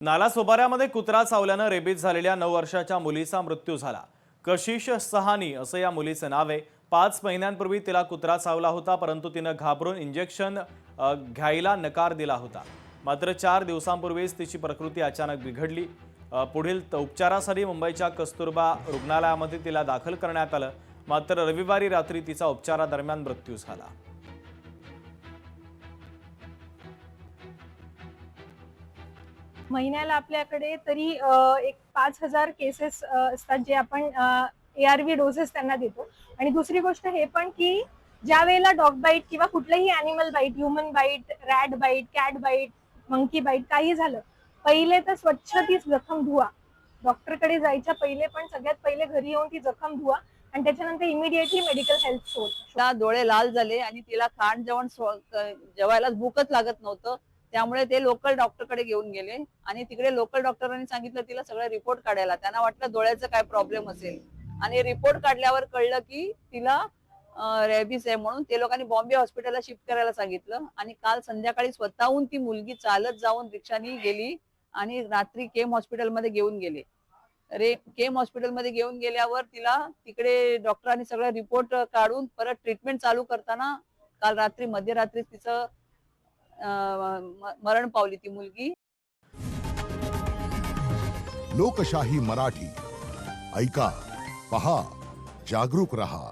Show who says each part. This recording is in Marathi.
Speaker 1: नालासोपाऱ्यामध्ये कुत्रा चावल्यानं रेबीज झालेल्या 9 वर्षाच्या मुलीचा मृत्यू झाला। कशिश सहानी असं या मुलीचे नाव आहे। 5 महिन्यांपूर्वी तिला कुत्रा चावला होता, परंतु तिने घाबरून इंजेक्शन घ्यायला नकार दिला होता। मात्र 4 दिवसांपूर्वीच तिची प्रकृती अचानक बिघडली। पुढील उपचारासाठी मुंबईच्या कस्तुरबा रुग्णालयामध्ये तिला दाखल करण्यात आलं। मात्र रविवारी रात्री तिचा उपचारादरम्यान मृत्यू झाला।
Speaker 2: महिन्याला आपल्याकडे तरी एक 5,000 केसेस असतात जे आपण ARV डोसेस त्यांना देतो। आणि दुसरी गोष्ट हे पण की ज्या वेळेला डॉग बाईट किंवा कुठलंही animal bite, human bite, rat bite, cat bite, monkey bite काही झालं, पहिले तर स्वच्छ ती जखम धुवा। डॉक्टरकडे जायच्या पहिले पण सगळ्यात पहिले घरी येऊन ती जखम धुवा आणि त्याच्यानंतर इमिडिएटली मेडिकल हेल्प शोधा।
Speaker 3: डोळे लाल झाले आणि तिला खाण जेवण जेवायला भूकच लागत नव्हतं, त्यामुळे ते लोकल डॉक्टरकडे घेऊन गेले आणि तिकडे लोकल डॉक्टरांनी सांगितलं तिला सगळं रिपोर्ट काढायला। त्यांना वाटलं डोळ्याचं काय प्रॉब्लेम असेल आणि रिपोर्ट काढल्यावर कळलं की तिला रेबीज आहे म्हणून ते लोकांनी बॉम्बे हॉस्पिटलला शिफ्ट करायला सांगितलं। आणि काल संध्याकाळी स्वतःहून ती मुलगी चालत जाऊन रिक्षानी गेली आणि रात्री केम हॉस्पिटलमध्ये घेऊन गेले। केम हॉस्पिटलमध्ये घेऊन गेल्यावर तिला तिकडे डॉक्टरांनी सगळं रिपोर्ट काढून परत ट्रीटमेंट चालू करताना काल रात्री मध्यरात्री तिचं मरण पावली ती मुलगी।
Speaker 4: लोकशाही मराठी ऐका, पहा, जागरूक रहा।